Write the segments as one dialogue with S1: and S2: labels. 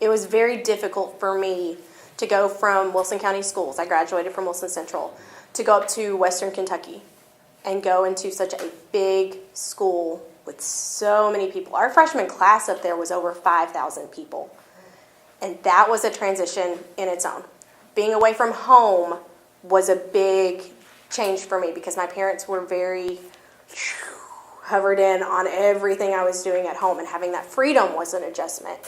S1: It was very difficult for me to go from Wilson County Schools, I graduated from Wilson Central, to go up to Western Kentucky and go into such a big school with so many people. Our freshman class up there was over 5,000 people. And that was a transition in its own. Being away from home was a big change for me because my parents were very hovered in on everything I was doing at home, and having that freedom was an adjustment.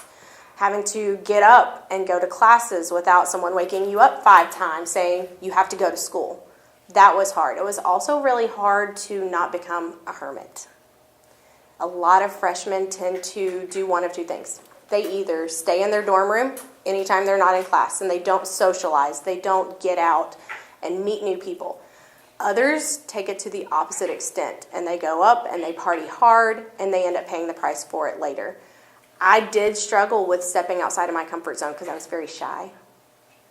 S1: Having to get up and go to classes without someone waking you up 5 times saying you have to go to school. That was hard. It was also really hard to not become a hermit. A lot of freshmen tend to do one of two things. They either stay in their dorm room anytime they're not in class and they don't socialize, they don't get out and meet new people. Others take it to the opposite extent and they go up and they party hard and they end up paying the price for it later. I did struggle with stepping outside of my comfort zone because I was very shy.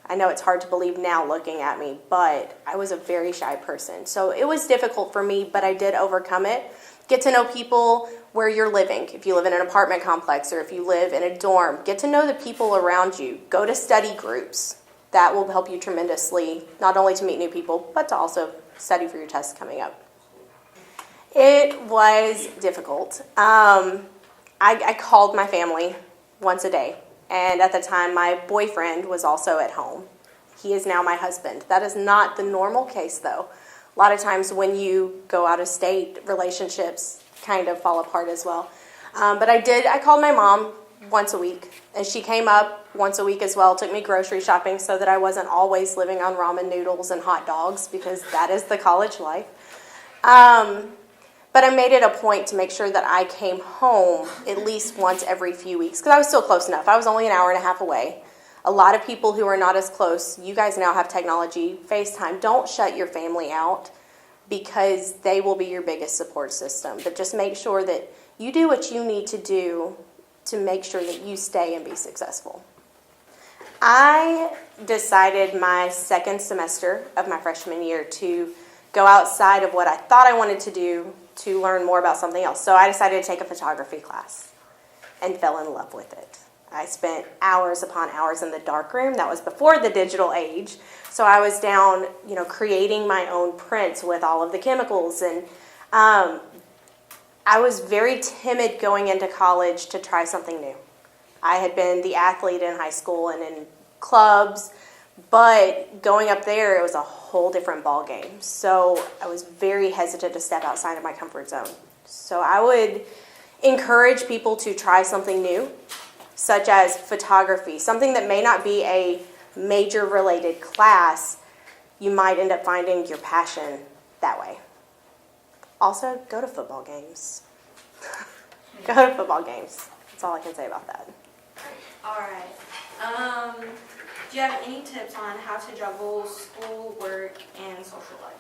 S1: I know it's hard to believe now looking at me, but I was a very shy person. So it was difficult for me, but I did overcome it. Get to know people where you're living. If you live in an apartment complex or if you live in a dorm, get to know the people around you. Go to study groups. That will help you tremendously, not only to meet new people, but to also study for your tests coming up. It was difficult. I called my family once a day, and at the time my boyfriend was also at home. He is now my husband. That is not the normal case, though. A lot of times when you go out of state, relationships kind of fall apart as well. But I called my mom once a week, and she came up once a week as well, took me grocery shopping so that I wasn't always living on ramen noodles and hot dogs, because that is the college life. But I made it a point to make sure that I came home at least once every few weeks, because I was still close enough. I was only an hour and a half away. A lot of people who are not as close, you guys now have technology, FaceTime. Don't shut your family out, because they will be your biggest support system. But just make sure that you do what you need to do to make sure that you stay and be successful. I decided my second semester of my freshman year to go outside of what I thought I wanted to do to learn more about something else. So I decided to take a photography class and fell in love with it. I spent hours upon hours in the darkroom. That was before the digital age. So I was down, creating my own prints with all of the chemicals. And I was very timid going into college to try something new. I had been the athlete in high school and in clubs, but going up there, it was a whole different ball game. So I was very hesitant to step outside of my comfort zone. So I would encourage people to try something new, such as photography, something that may not be a major related class. You might end up finding your passion that way. Also, go to football games. Go to football games. That's all I can say about that.
S2: All right. Do you have any tips on how to juggle school, work, and social life?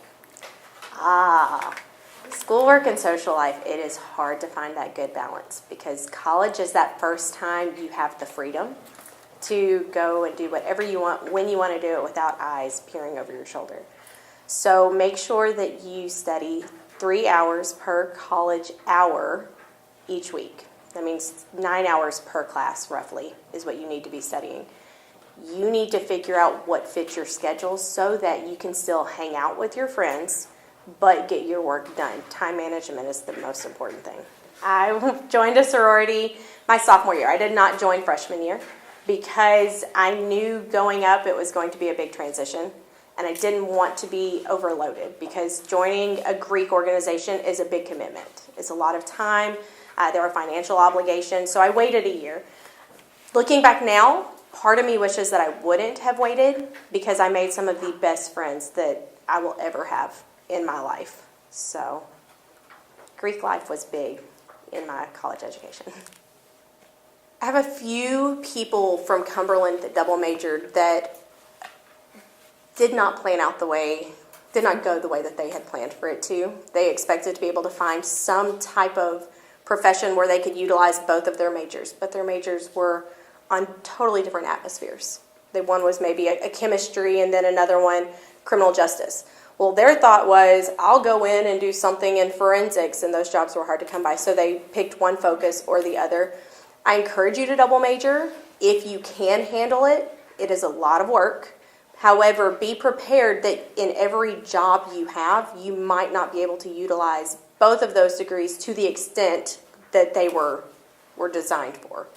S1: Schoolwork and social life, it is hard to find that good balance, because college is that first time you have the freedom to go and do whatever you want, when you want to do it, without eyes peering over your shoulder. So make sure that you study 3 hours per college hour each week. That means 9 hours per class, roughly, is what you need to be studying. You need to figure out what fits your schedule so that you can still hang out with your friends, but get your work done. Time management is the most important thing. I joined a sorority my sophomore year. I did not join freshman year because I knew going up it was going to be a big transition, and I didn't want to be overloaded, because joining a Greek organization is a big commitment. It's a lot of time. There are financial obligations, so I waited a year. Looking back now, part of me wishes that I wouldn't have waited, because I made some of the best friends that I will ever have in my life. So Greek life was big in my college education. I have a few people from Cumberland that double majored that did not go the way that they had planned for it to. They expected to be able to find some type of profession where they could utilize both of their majors, but their majors were on totally different atmospheres. One was maybe a chemistry, and then another one, criminal justice. Well, their thought was, I'll go in and do something in forensics, and those jobs were hard to come by, so they picked one focus or the other. I encourage you to double major. If you can handle it, it is a lot of work. However, be prepared that in every job you have, you might not be able to utilize both of those degrees to the extent that they were designed for.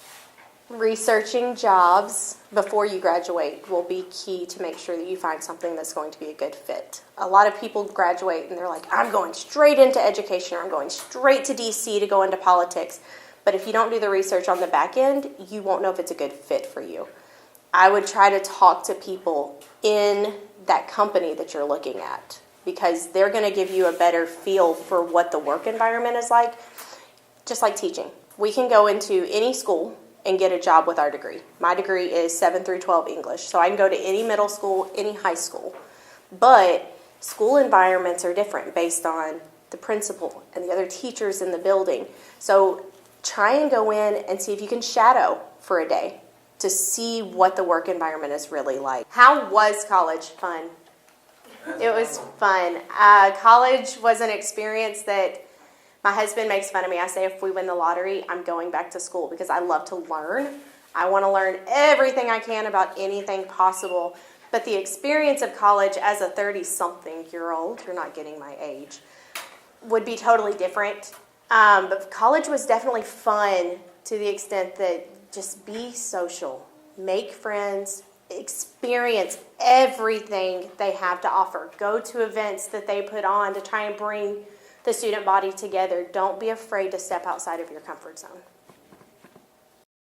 S1: Researching jobs before you graduate will be key to make sure that you find something that's going to be a good fit. A lot of people graduate and they're like, I'm going straight into education, or I'm going straight to DC to go into politics. But if you don't do the research on the back end, you won't know if it's a good fit for you. I would try to talk to people in that company that you're looking at, because they're going to give you a better feel for what the work environment is like. Just like teaching. We can go into any school and get a job with our degree. My degree is 7 through 12 English, so I can go to any middle school, any high school. But school environments are different based on the principal and the other teachers in the building. So try and go in and see if you can shadow for a day to see what the work environment is really like. How was college? Fun. It was fun. College was an experience that my husband makes fun of me. I say if we win the lottery, I'm going back to school because I love to learn. I want to learn everything I can about anything possible. But the experience of college as a 30-something-year-old, you're not getting my age, would be totally different. But college was definitely fun to the extent that just be social, make friends, experience everything they have to offer. Go to events that they put on to try and bring the student body together. Don't be afraid to step outside of your comfort zone.